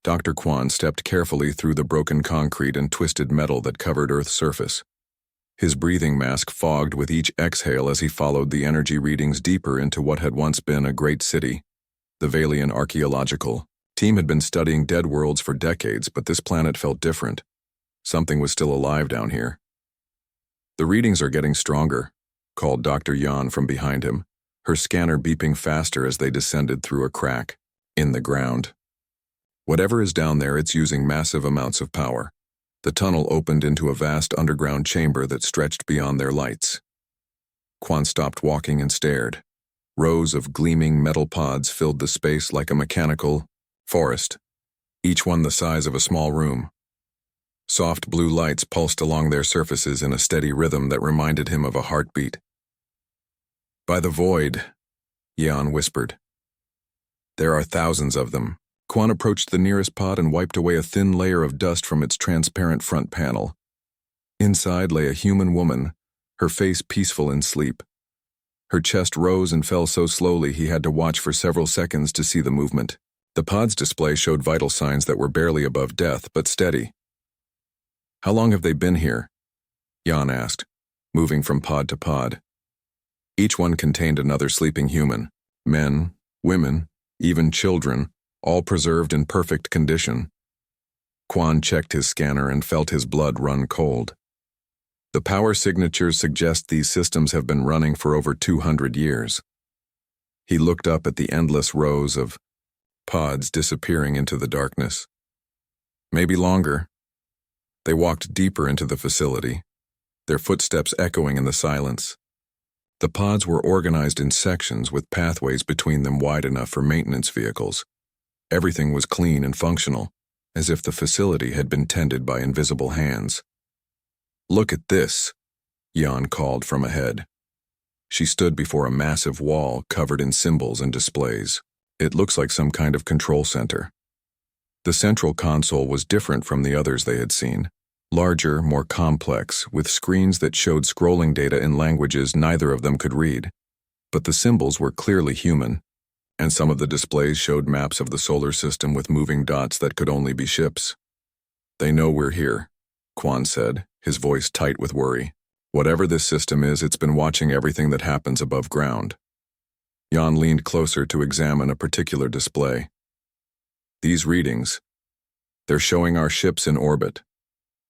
Dr. Quan stepped carefully through the broken concrete and twisted metal that covered Earth's surface. His breathing mask fogged with each exhale as he followed the energy readings deeper into what had once been a great city. The Valian Archaeological team had been studying dead worlds for decades, but this planet felt different. Something was still alive down here. "The readings are getting stronger," called Dr. Yan from behind him, her scanner beeping faster as they descended through a crack in the ground. "Whatever is down there, it's using massive amounts of power." The tunnel opened into a vast underground chamber that stretched beyond their lights. Quan stopped walking and stared. Rows of gleaming metal pods filled the space like a mechanical forest, each one the size of a small room. Soft blue lights pulsed along their surfaces in a steady rhythm that reminded him of a heartbeat. "By the void," Yan whispered. "There are thousands of them." Quan approached the nearest pod and wiped away a thin layer of dust from its transparent front panel. Inside lay a human woman, her face peaceful in sleep. Her chest rose and fell so slowly he had to watch for several seconds to see the movement. The pod's display showed vital signs that were barely above death, but steady. "How long have they been here?" Yan asked, moving from pod to pod. Each one contained another sleeping human. Men, women, even children, all preserved in perfect condition. Quan checked his scanner and felt his blood run cold. The power signatures suggest these systems have been running for over 200 years. He looked up at the endless rows of pods disappearing into the darkness. Maybe longer. They walked deeper into the facility, their footsteps echoing in the silence. The pods were organized in sections with pathways between them wide enough for maintenance vehicles. Everything was clean and functional, as if the facility had been tended by invisible hands. "Look at this," Yan called from ahead. She stood before a massive wall covered in symbols and displays. "It looks like some kind of control center." The central console was different from the others they had seen. Larger, more complex, with screens that showed scrolling data in languages neither of them could read. But the symbols were clearly human, and some of the displays showed maps of the solar system with moving dots that could only be ships. "They know we're here," Quan said, his voice tight with worry. "Whatever this system is, it's been watching everything that happens above ground." Yan leaned closer to examine a particular display. "These readings, they're showing our ships in orbit,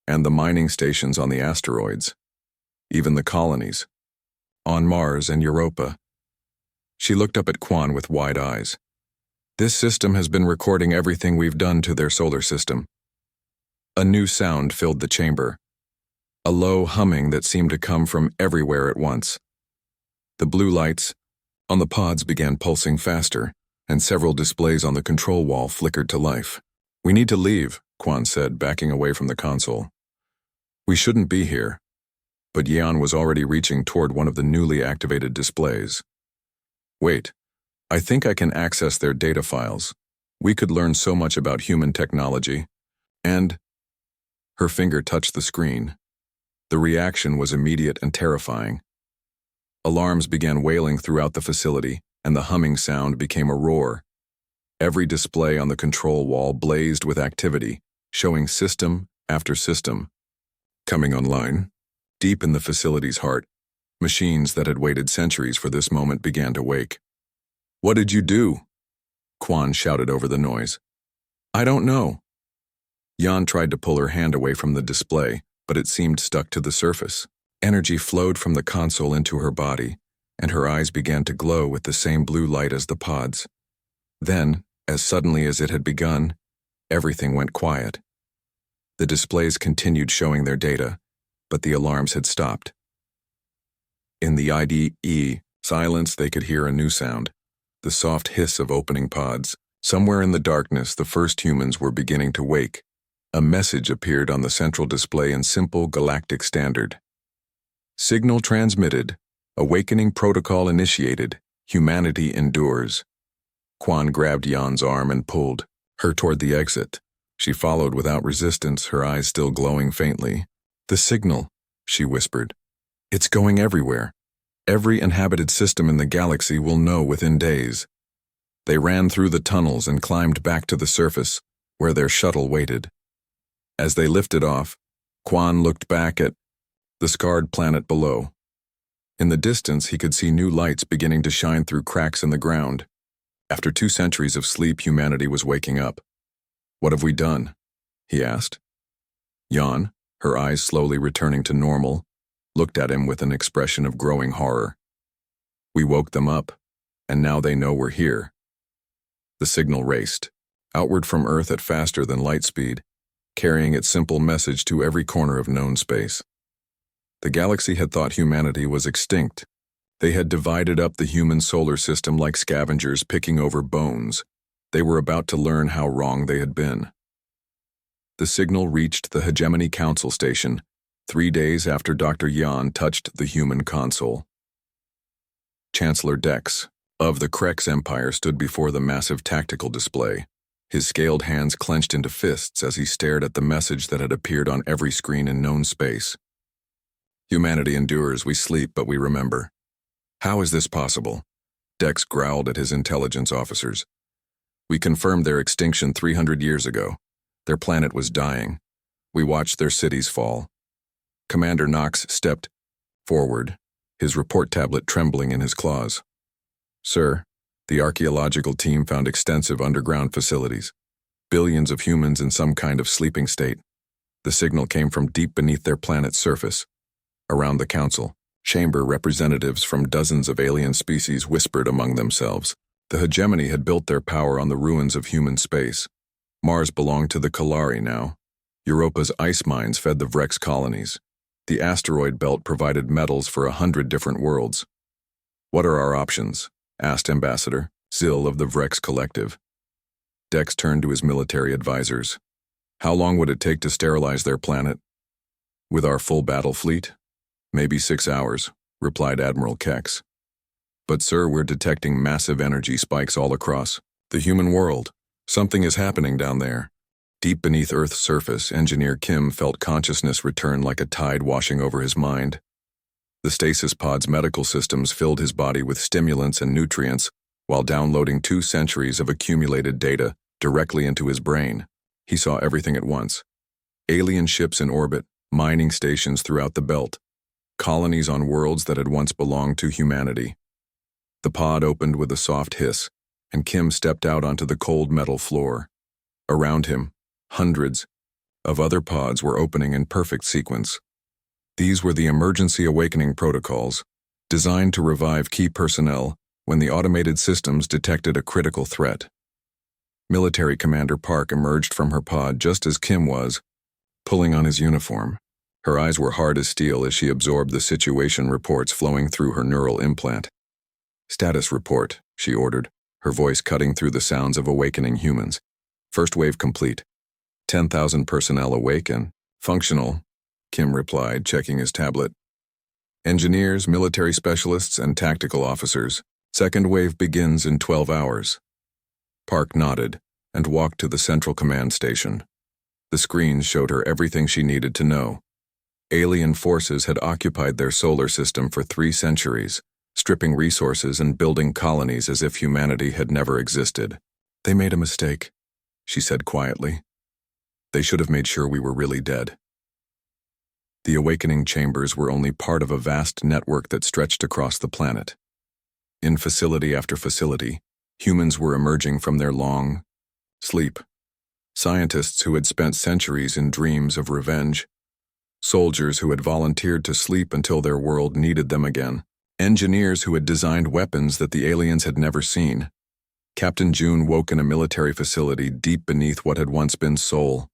and the mining stations on the asteroids, even the colonies, on Mars and Europa." She looked up at Quan with wide eyes. "This system has been recording everything we've done to their solar system." A new sound filled the chamber, a low humming that seemed to come from everywhere at once. The blue lights on the pods began pulsing faster, and several displays on the control wall flickered to life. "We need to leave," Quan said, backing away from the console. "We shouldn't be here." But Yan was already reaching toward one of the newly activated displays. "Wait, I think I can access their data files. We could learn so much about human technology." And her finger touched the screen. The reaction was immediate and terrifying. Alarms began wailing throughout the facility, and the humming sound became a roar. Every display on the control wall blazed with activity, showing system after system coming online. Deep in the facility's heart, machines that had waited centuries for this moment began to wake. "What did you do?" Quan shouted over the noise. "I don't know." Yan tried to pull her hand away from the display, but it seemed stuck to the surface. Energy flowed from the console into her body, and her eyes began to glow with the same blue light as the pods. Then, as suddenly as it had begun, everything went quiet. The displays continued showing their data, but the alarms had stopped. In the IDE silence, they could hear a new sound, the soft hiss of opening pods. Somewhere in the darkness, the first humans were beginning to wake. A message appeared on the central display in simple galactic standard. "Signal transmitted. Awakening protocol initiated. Humanity endures." Quan grabbed Yan's arm and pulled her toward the exit. She followed without resistance, her eyes still glowing faintly. "The signal," she whispered. "It's going everywhere. Every inhabited system in the galaxy will know within days." They ran through the tunnels and climbed back to the surface, where their shuttle waited. As they lifted off, Quan looked back at the scarred planet below. In the distance, he could see new lights beginning to shine through cracks in the ground. After 2 centuries of sleep, humanity was waking up. "What have we done?" he asked. Jan, her eyes slowly returning to normal, looked at him with an expression of growing horror. "We woke them up, and now they know we're here." The signal raced, outward from Earth at faster than light speed, carrying its simple message to every corner of known space. The galaxy had thought humanity was extinct. They had divided up the human solar system like scavengers picking over bones. They were about to learn how wrong they had been. The signal reached the Hegemony Council Station 3 days after Dr. Yan touched the human console. Chancellor Dex of the Krex Empire stood before the massive tactical display, his scaled hands clenched into fists as he stared at the message that had appeared on every screen in known space. "Humanity endures, we sleep, but we remember." "How is this possible?" Dex growled at his intelligence officers. "We confirmed their extinction 300 years ago. Their planet was dying. We watched their cities fall." Commander Knox stepped forward, his report tablet trembling in his claws. "Sir, the archaeological team found extensive underground facilities. Billions of humans in some kind of sleeping state. The signal came from deep beneath their planet's surface." Around the council chamber, representatives from dozens of alien species whispered among themselves. The hegemony had built their power on the ruins of human space. Mars belonged to the Kalari now. Europa's ice mines fed the Vrex colonies. The asteroid belt provided metals for 100 different worlds. "What are our options?" asked Ambassador Zill of the Vrex Collective. Dex turned to his military advisors. "How long would it take to sterilize their planet?" "With our full battle fleet? Maybe 6 hours," replied Admiral Kex. "But sir, we're detecting massive energy spikes all across the human world. Something is happening down there." Deep beneath Earth's surface, Engineer Kim felt consciousness return like a tide washing over his mind. The stasis pod's medical systems filled his body with stimulants and nutrients while downloading 2 centuries of accumulated data directly into his brain. He saw everything at once. Alien ships in orbit, mining stations throughout the belt, colonies on worlds that had once belonged to humanity. The pod opened with a soft hiss, and Kim stepped out onto the cold metal floor. Around him, hundreds of other pods were opening in perfect sequence. These were the emergency awakening protocols, designed to revive key personnel when the automated systems detected a critical threat. Military Commander Park emerged from her pod just as Kim was, pulling on his uniform. Her eyes were hard as steel as she absorbed the situation reports flowing through her neural implant. "Status report," she ordered, her voice cutting through the sounds of awakening humans. "First wave complete. 10,000 personnel awake and functional," Kim replied, checking his tablet. "Engineers, military specialists, and tactical officers. Second wave begins in 12 hours. Park nodded and walked to the central command station. The screens showed her everything she needed to know. Alien forces had occupied their solar system for 3 centuries, stripping resources and building colonies as if humanity had never existed. "They made a mistake," she said quietly. "They should have made sure we were really dead." The awakening chambers were only part of a vast network that stretched across the planet. In facility after facility, humans were emerging from their long sleep. Scientists who had spent centuries in dreams of revenge. Soldiers who had volunteered to sleep until their world needed them again. Engineers who had designed weapons that the aliens had never seen. Captain June woke in a military facility deep beneath what had once been Seoul.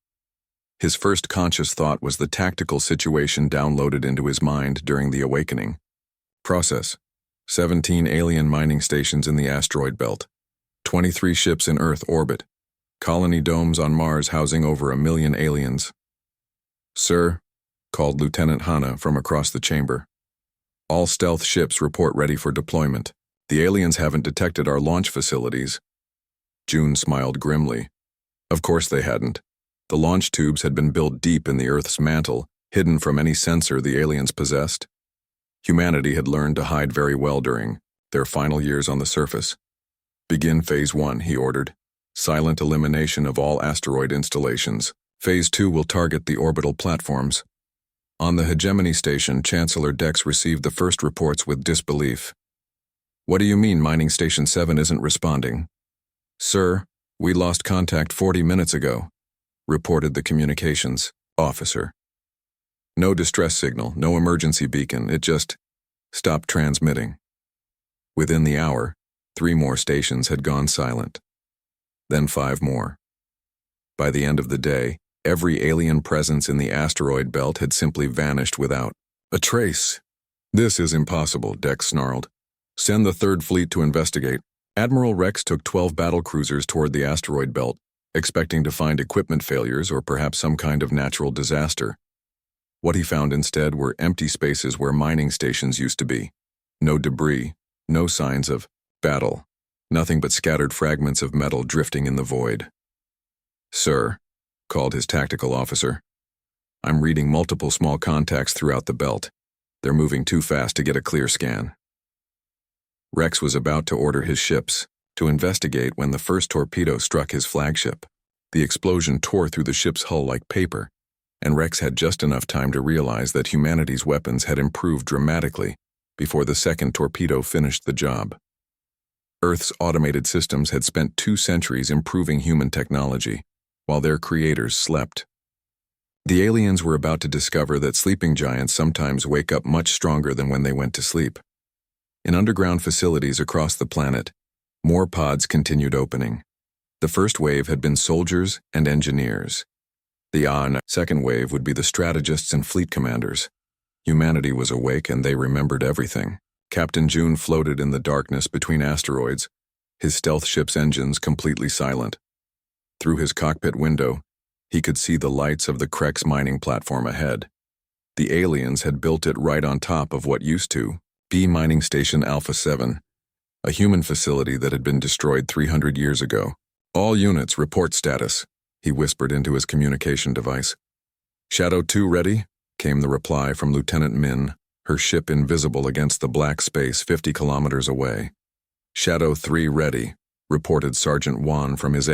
His first conscious thought was the tactical situation downloaded into his mind during the awakening. Process: 17 alien mining stations in the asteroid belt. 23 ships in Earth orbit. Colony domes on Mars housing over 1 million aliens. "Sir," called Lieutenant Hanna from across the chamber. "All stealth ships report ready for deployment. The aliens haven't detected our launch facilities." June smiled grimly. Of course they hadn't. The launch tubes had been built deep in the Earth's mantle, hidden from any sensor the aliens possessed. Humanity had learned to hide very well during their final years on the surface. "Begin Phase 1, he ordered. Silent elimination of all asteroid installations. Phase 2 will target the orbital platforms. On the hegemony station, Chancellor Dex received the first reports with disbelief. What do you mean Mining Station 7 isn't responding? Sir, we lost contact 40 minutes ago, reported the communications officer. No distress signal, no emergency beacon, it just stopped transmitting. Within the hour, 3 more stations had gone silent. Then 5 more. By the end of the day, every alien presence in the asteroid belt had simply vanished without a trace. This is impossible, Dex snarled. Send the Third Fleet to investigate. Admiral Rex took 12 battle cruisers toward the asteroid belt, expecting to find equipment failures or perhaps some kind of natural disaster. What he found instead were empty spaces where mining stations used to be. No debris, no signs of battle, nothing but scattered fragments of metal drifting in the void. Sir, called his tactical officer, I'm reading multiple small contacts throughout the belt. They're moving too fast to get a clear scan. Rex was about to order his ships to investigate when the first torpedo struck his flagship. The explosion tore through the ship's hull like paper, and Rex had just enough time to realize that humanity's weapons had improved dramatically before the second torpedo finished the job. Earth's automated systems had spent 2 centuries improving human technology, while their creators slept. The aliens were about to discover that sleeping giants sometimes wake up much stronger than when they went to sleep. In underground facilities across the planet, more pods continued opening. The first wave had been soldiers and engineers. The second wave would be the strategists and fleet commanders. Humanity was awake and they remembered everything. Captain June floated in the darkness between asteroids, his stealth ship's engines completely silent. Through his cockpit window, he could see the lights of the Krex mining platform ahead. The aliens had built it right on top of what used to be Mining Station Alpha 7, a human facility that had been destroyed 300 years ago. All units report status, he whispered into his communication device. Shadow 2 ready? Came the reply from Lieutenant Min, her ship invisible against the black space 50 kilometers away. Shadow 3 ready, reported Sergeant Wan from his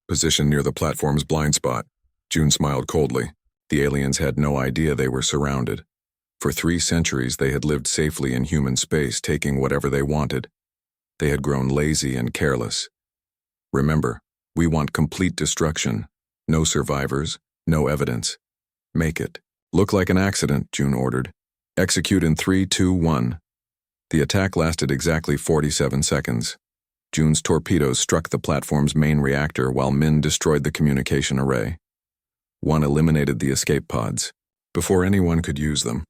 position near the platform's blind spot. June smiled coldly. The aliens had no idea they were surrounded. For 3 centuries they had lived safely in human space, taking whatever they wanted. They had grown lazy and careless. Remember, we want complete destruction. No survivors, no evidence. Make it look like an accident, June ordered. Execute in 3, 2, 1. The attack lasted exactly 47 seconds. June's torpedoes struck the platform's main reactor while Min destroyed the communication array. One eliminated the escape pods before anyone could use them.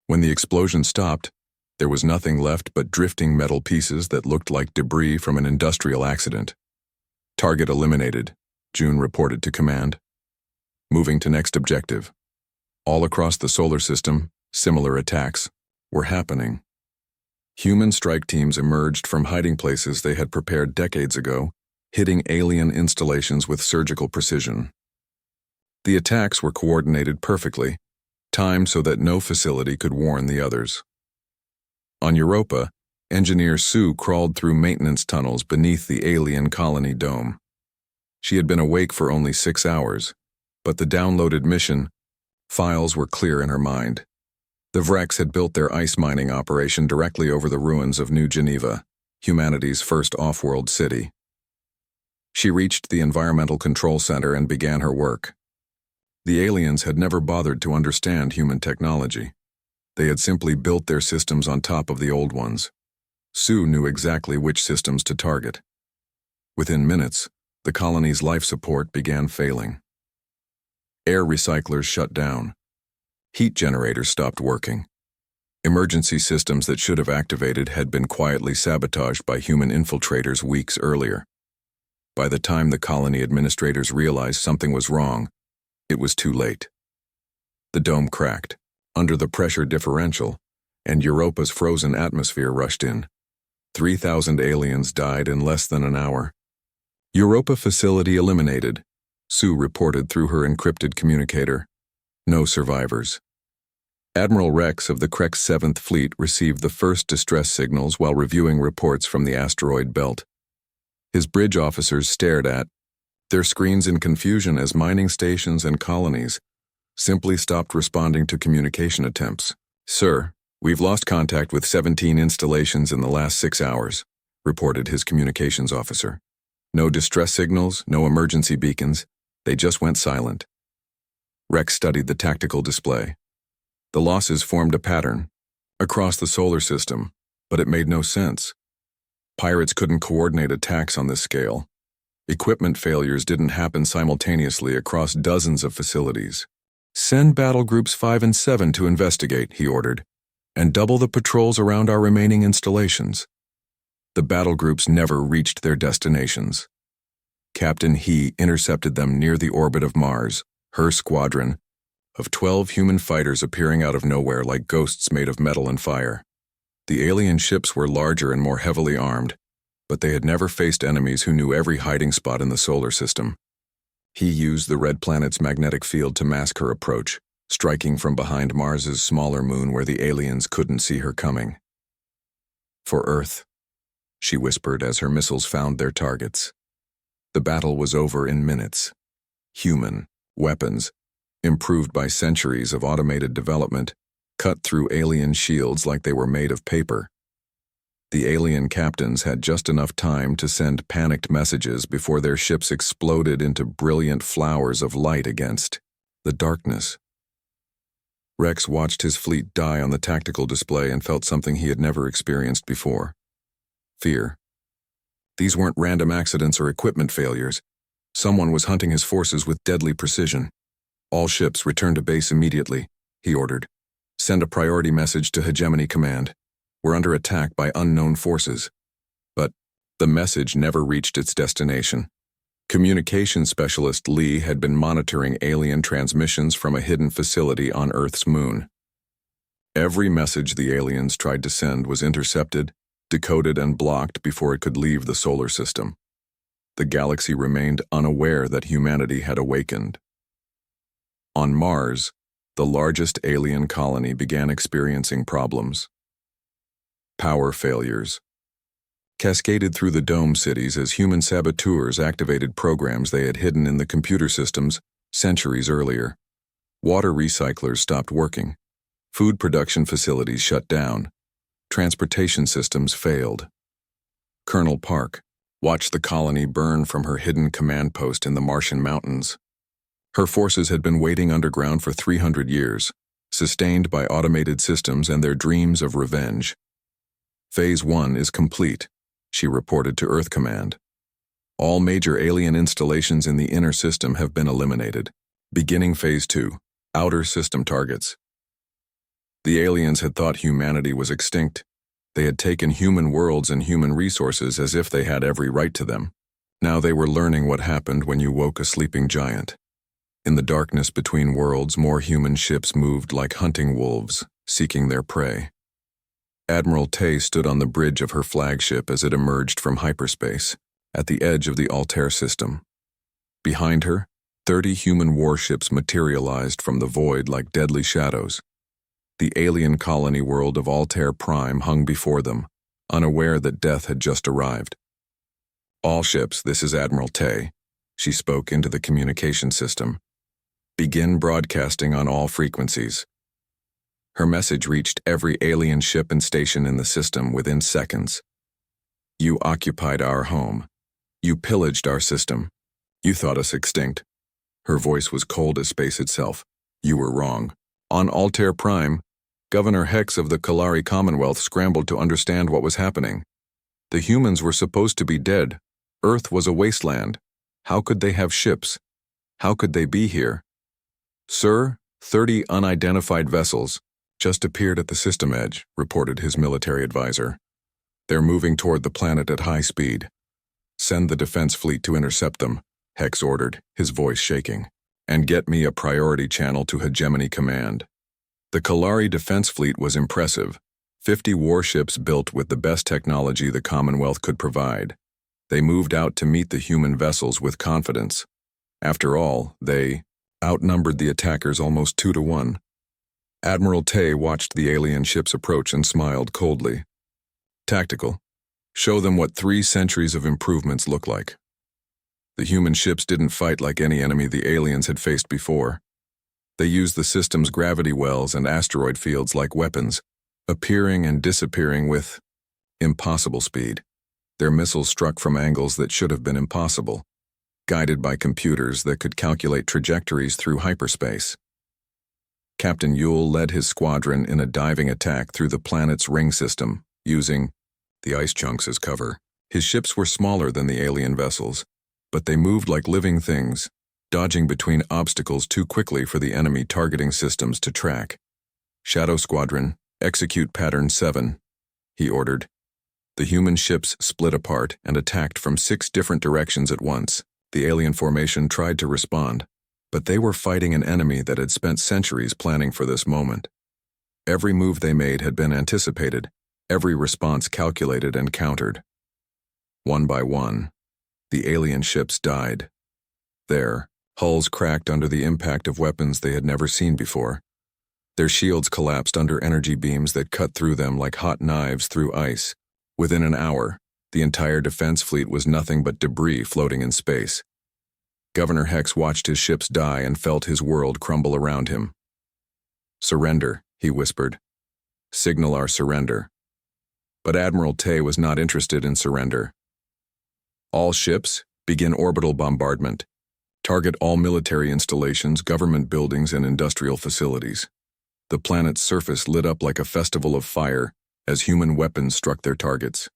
When the explosion stopped, there was nothing left but drifting metal pieces that looked like debris from an industrial accident. Target eliminated, June reported to command. Moving to next objective. All across the solar system, similar attacks were happening. Human strike teams emerged from hiding places they had prepared decades ago, hitting alien installations with surgical precision. The attacks were coordinated perfectly, timed so that no facility could warn the others. On Europa, engineer Sue crawled through maintenance tunnels beneath the alien colony dome. She had been awake for only 6 hours, but the downloaded mission files were clear in her mind. The Vrex had built their ice mining operation directly over the ruins of New Geneva, humanity's first off-world city. She reached the Environmental Control Center and began her work. The aliens had never bothered to understand human technology. They had simply built their systems on top of the old ones. Sue knew exactly which systems to target. Within minutes, the colony's life support began failing. Air recyclers shut down. Heat generators stopped working. Emergency systems that should have activated had been quietly sabotaged by human infiltrators weeks earlier. By the time the colony administrators realized something was wrong, it was too late. The dome cracked, under the pressure differential, and Europa's frozen atmosphere rushed in. 3,000 aliens died in less than an hour. Europa facility eliminated, Sue reported through her encrypted communicator. No survivors. Admiral Rex of the Krex 7th Fleet received the first distress signals while reviewing reports from the asteroid belt. His bridge officers stared at their screens in confusion as mining stations and colonies simply stopped responding to communication attempts. "Sir, we've lost contact with 17 installations in the last 6 hours," reported his communications officer. "No distress signals, no emergency beacons. They just went silent." Rex studied the tactical display. The losses formed a pattern across the solar system, but it made no sense. Pirates couldn't coordinate attacks on this scale. Equipment failures didn't happen simultaneously across dozens of facilities. "Send battle groups 5 and 7 to investigate," he ordered, "and double the patrols around our remaining installations." The battle groups never reached their destinations. Captain He intercepted them near the orbit of Mars, her squadron of 12 human fighters appearing out of nowhere like ghosts made of metal and fire. The alien ships were larger and more heavily armed, but they had never faced enemies who knew every hiding spot in the solar system. He used the red planet's magnetic field to mask her approach, striking from behind Mars's smaller moon where the aliens couldn't see her coming. "For Earth," she whispered as her missiles found their targets. The battle was over in minutes. Human weapons, improved by centuries of automated development, cut through alien shields like they were made of paper. The alien captains had just enough time to send panicked messages before their ships exploded into brilliant flowers of light against the darkness. Rex watched his fleet die on the tactical display and felt something he had never experienced before: fear. These weren't random accidents or equipment failures. Someone was hunting his forces with deadly precision. "All ships return to base immediately," he ordered. "Send a priority message to Hegemony Command. We're under attack by unknown forces." But the message never reached its destination. Communications specialist Lee had been monitoring alien transmissions from a hidden facility on Earth's moon. Every message the aliens tried to send was intercepted, decoded, and blocked before it could leave the solar system. The galaxy remained unaware that humanity had awakened. On Mars, the largest alien colony began experiencing problems. Power failures cascaded through the dome cities as human saboteurs activated programs they had hidden in the computer systems centuries earlier. Water recyclers stopped working. Food production facilities shut down. Transportation systems failed. Colonel Park watched the colony burn from her hidden command post in the Martian mountains. Her forces had been waiting underground for 300 years, sustained by automated systems and their dreams of revenge. "Phase 1 is complete," she reported to Earth Command. "All major alien installations in the inner system have been eliminated. Beginning Phase 2, outer system targets." The aliens had thought humanity was extinct. They had taken human worlds and human resources as if they had every right to them. Now they were learning what happened when you woke a sleeping giant. In the darkness between worlds, more human ships moved like hunting wolves, seeking their prey. Admiral Tay stood on the bridge of her flagship as it emerged from hyperspace, at the edge of the Altair system. Behind her, 30 human warships materialized from the void like deadly shadows. The alien colony world of Altair Prime hung before them, unaware that death had just arrived. "All ships, this is Admiral Tay," she spoke into the communication system. "Begin broadcasting on all frequencies." Her message reached every alien ship and station in the system within seconds. "You occupied our home. You pillaged our system. You thought us extinct." Her voice was cold as space itself. "You were wrong. On Altair Prime, Governor Hex of the Kalari Commonwealth scrambled to understand what was happening. The humans were supposed to be dead. Earth was a wasteland. How could they have ships? How could they be here? "Sir, 30 unidentified vessels just appeared at the system edge," reported his military advisor. "They're moving toward the planet at high speed. Send the defense fleet to intercept them," Hex ordered, his voice shaking. "And get me a priority channel to Hegemony Command." The Kalari defense fleet was impressive. 50 warships built with the best technology the Commonwealth could provide. They moved out to meet the human vessels with confidence. After all, they outnumbered the attackers almost 2-1. Admiral Tay watched the alien ships approach and smiled coldly. "Tactical. Show them what 3 centuries of improvements look like. The human ships didn't fight like any enemy the aliens had faced before. They used the system's gravity wells and asteroid fields like weapons, appearing and disappearing with impossible speed. Their missiles struck from angles that should have been impossible, guided by computers that could calculate trajectories through hyperspace. Captain Yule led his squadron in a diving attack through the planet's ring system, using the ice chunks as cover. His ships were smaller than the alien vessels, but they moved like living things, dodging between obstacles too quickly for the enemy targeting systems to track. Shadow Squadron, execute Pattern 7, he ordered. The human ships split apart and attacked from 6 different directions at once. The alien formation tried to respond, but they were fighting an enemy that had spent centuries planning for this moment. Every move they made had been anticipated, every response calculated and countered. One by one, the alien ships died. Their hulls cracked under the impact of weapons they had never seen before. Their shields collapsed under energy beams that cut through them like hot knives through ice. Within an hour, the entire defense fleet was nothing but debris floating in space. Governor Hex watched his ships die and felt his world crumble around him. "Surrender," he whispered. "Signal our surrender." But Admiral Tay was not interested in surrender. "All ships, begin orbital bombardment. Target all military installations, government buildings, and industrial facilities." The planet's surface lit up like a festival of fire as human weapons struck their targets.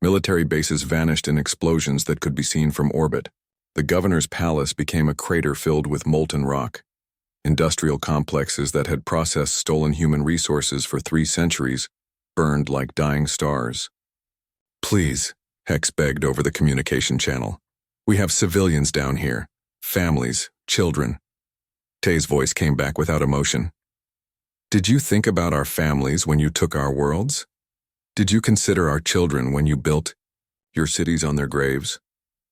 Military bases vanished in explosions that could be seen from orbit. The governor's palace became a crater filled with molten rock. Industrial complexes that had processed stolen human resources for 3 centuries burned like dying stars. "Please," Hex begged over the communication channel. "We have civilians down here. Families, children." Tay's voice came back without emotion. "Did you think about our families when you took our worlds? Did you consider our children when you built your cities on their graves?"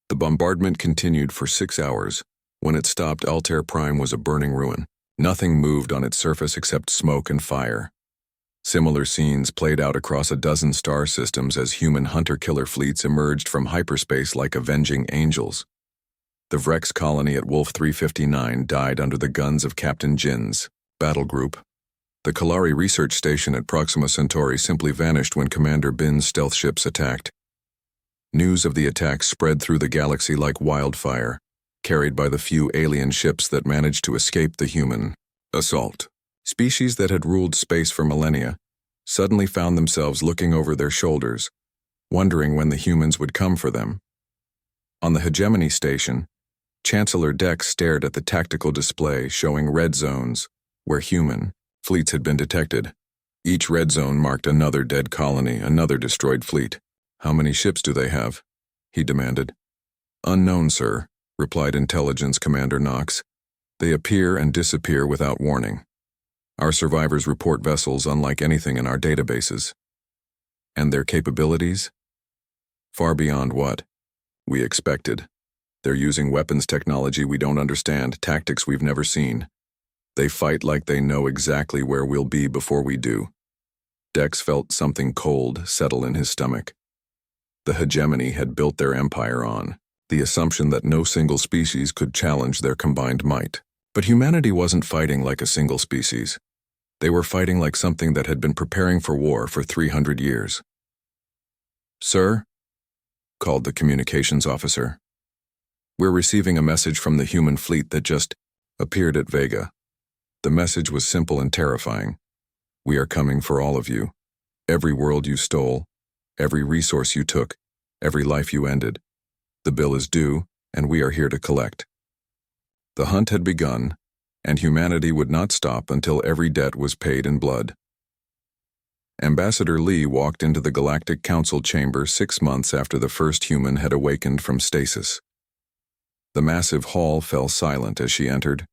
The bombardment continued for 6 hours. When it stopped, Altair Prime was a burning ruin. Nothing moved on its surface except smoke and fire. Similar scenes played out across a dozen star systems as human hunter-killer fleets emerged from hyperspace like avenging angels. The Vrex colony at Wolf 359 died under the guns of Captain Jin's battle group. The Kalari research station at Proxima Centauri simply vanished when Commander Bin's stealth ships attacked. News of the attack spread through the galaxy like wildfire, carried by the few alien ships that managed to escape the human assault. Species that had ruled space for millennia suddenly found themselves looking over their shoulders, wondering when the humans would come for them. On the hegemony station, Chancellor Dex stared at the tactical display showing red zones where human fleets had been detected. Each red zone marked another dead colony, another destroyed fleet. "How many ships do they have?" he demanded. "Unknown, sir," replied Intelligence Commander Knox. "They appear and disappear without warning. Our survivors report vessels unlike anything in our databases. And their capabilities? Far beyond what we expected. They're using weapons technology we don't understand, tactics we've never seen. They fight like they know exactly where we'll be before we do." Dex felt something cold settle in his stomach. The hegemony had built their empire on the assumption that no single species could challenge their combined might. But humanity wasn't fighting like a single species. They were fighting like something that had been preparing for war for 300 years. "Sir?" called the communications officer. "We're receiving a message from the human fleet that just appeared at Vega." The message was simple and terrifying. "We are coming for all of you. Every world you stole, every resource you took, every life you ended. The bill is due, and we are here to collect." The hunt had begun, and humanity would not stop until every debt was paid in blood. Ambassador Lee walked into the Galactic Council chamber 6 months after the first human had awakened from stasis. The massive hall fell silent as she entered.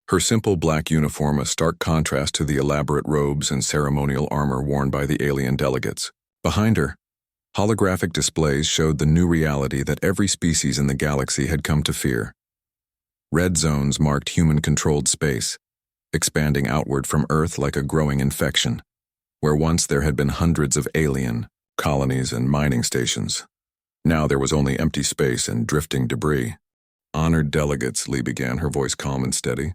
Her simple black uniform a stark contrast to the elaborate robes and ceremonial armor worn by the alien delegates. Behind her, holographic displays showed the new reality that every species in the galaxy had come to fear. Red zones marked human-controlled space, expanding outward from Earth like a growing infection. Where once there had been hundreds of alien, colonies, and mining stations. Now there was only empty space and drifting debris. Honored delegates, Lee began, her voice calm and steady.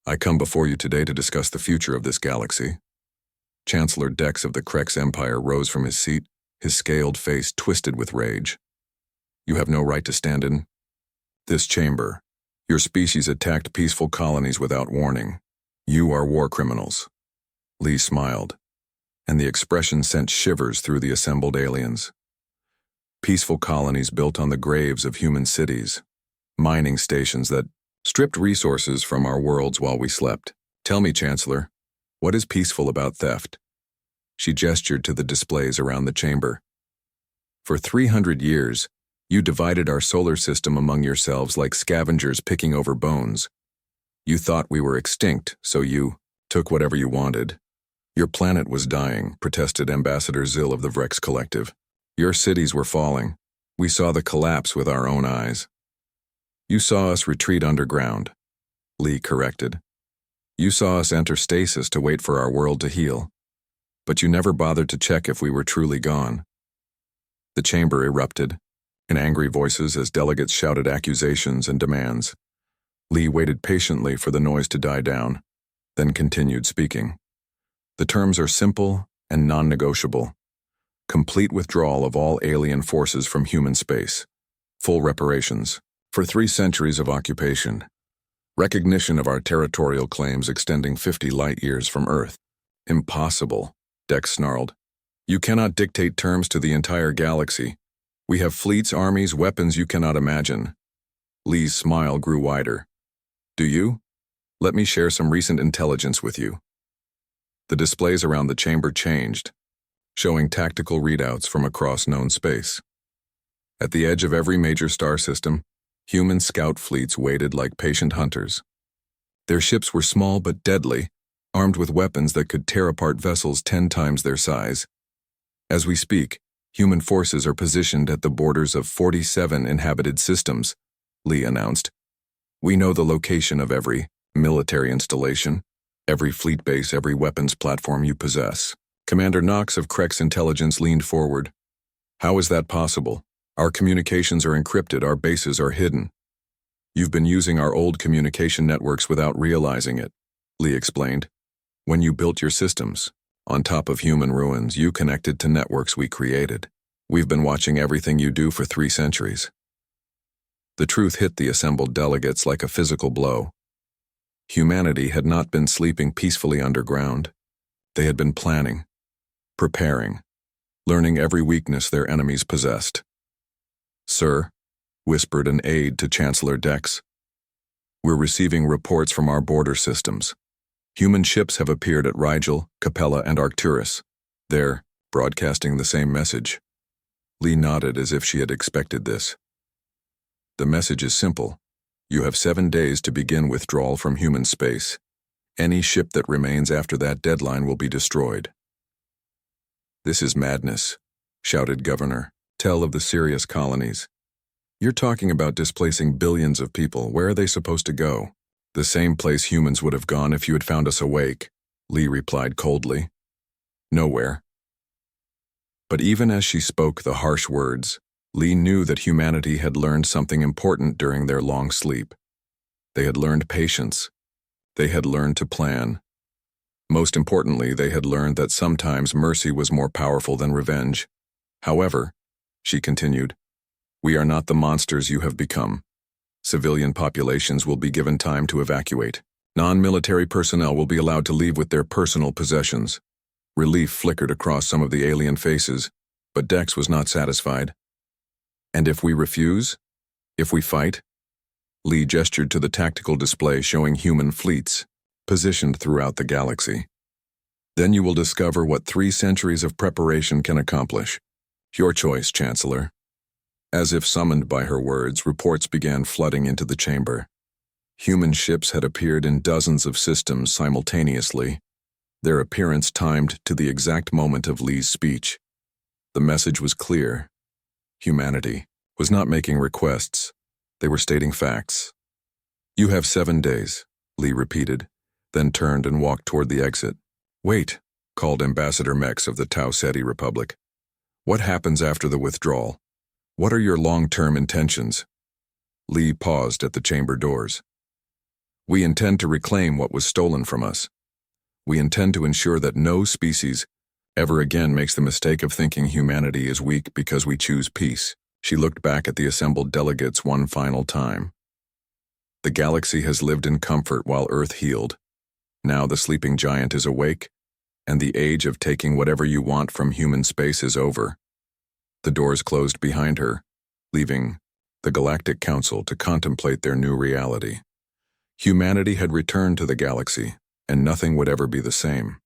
I come before you today to discuss the future of this galaxy. Chancellor Dex of the Krex Empire rose from his seat, his scaled face twisted with rage. You have no right to stand in this chamber. Your species attacked peaceful colonies without warning. You are war criminals. Lee smiled, and the expression sent shivers through the assembled aliens. Peaceful colonies built on the graves of human cities, mining stations that stripped resources from our worlds while we slept. Tell me, Chancellor, what is peaceful about theft? She gestured to the displays around the chamber. For 300 years, you divided our solar system among yourselves like scavengers picking over bones. You thought we were extinct, so you took whatever you wanted. Your planet was dying, protested Ambassador Zill of the Vrex Collective. Your cities were falling. We saw the collapse with our own eyes. You saw us retreat underground, Lee corrected. You saw us enter stasis to wait for our world to heal. But you never bothered to check if we were truly gone. The chamber erupted, in angry voices as delegates shouted accusations and demands. Lee waited patiently for the noise to die down, then continued speaking. The terms are simple and non-negotiable. Complete withdrawal of all alien forces from human space. Full reparations for 3 centuries of occupation. Recognition of our territorial claims extending 50 light-years from Earth. Impossible, Dex snarled. You cannot dictate terms to the entire galaxy. We have fleets, armies, weapons you cannot imagine. Lee's smile grew wider. Do you? Let me share some recent intelligence with you. The displays around the chamber changed, showing tactical readouts from across known space. At the edge of every major star system, human scout fleets waited like patient hunters. Their ships were small but deadly, armed with weapons that could tear apart vessels 10 times their size. As we speak, human forces are positioned at the borders of 47 inhabited systems, Lee announced. We know the location of every military installation, every fleet base, every weapons platform you possess. Commander Knox of Krex Intelligence leaned forward. How is that possible? Our communications are encrypted, our bases are hidden. You've been using our old communication networks without realizing it, Lee explained. When you built your systems, on top of human ruins, you connected to networks we created. We've been watching everything you do for 3 centuries. The truth hit the assembled delegates like a physical blow. Humanity had not been sleeping peacefully underground. They had been planning, preparing, learning every weakness their enemies possessed. Sir, whispered an aide to Chancellor Dex, we're receiving reports from our border systems. Human ships have appeared at Rigel, Capella, and Arcturus. They're broadcasting the same message. Lee nodded as if she had expected this. The message is simple. You have 7 days to begin withdrawal from human space. Any ship that remains after that deadline will be destroyed. This is madness, shouted Governor Tell of the Sirius colonies. You're talking about displacing billions of people. Where are they supposed to go? The same place humans would have gone if you had found us awake, Lee replied coldly. Nowhere. But even as she spoke the harsh words, Lee knew that humanity had learned something important during their long sleep. They had learned patience. They had learned to plan. Most importantly, they had learned that sometimes mercy was more powerful than revenge. However, she continued, we are not the monsters you have become. Civilian populations will be given time to evacuate. Non-military personnel will be allowed to leave with their personal possessions. Relief flickered across some of the alien faces, but Dex was not satisfied. And if we refuse? If we fight? Lee gestured to the tactical display showing human fleets, positioned throughout the galaxy. Then you will discover what 3 centuries of preparation can accomplish. Your choice, Chancellor. As if summoned by her words, reports began flooding into the chamber. Human ships had appeared in dozens of systems simultaneously, their appearance timed to the exact moment of Lee's speech. The message was clear. Humanity was not making requests. They were stating facts. You have 7 days, Lee repeated, then turned and walked toward the exit. Wait, called Ambassador Mex of the Tau Ceti Republic. What happens after the withdrawal? What are your long-term intentions? Lee paused at the chamber doors. We intend to reclaim what was stolen from us. We intend to ensure that no species ever again makes the mistake of thinking humanity is weak because we choose peace. She looked back at the assembled delegates one final time. The galaxy has lived in comfort while Earth healed. Now the sleeping giant is awake, and the age of taking whatever you want from human space is over. The doors closed behind her, leaving the Galactic Council to contemplate their new reality. Humanity had returned to the galaxy, and nothing would ever be the same.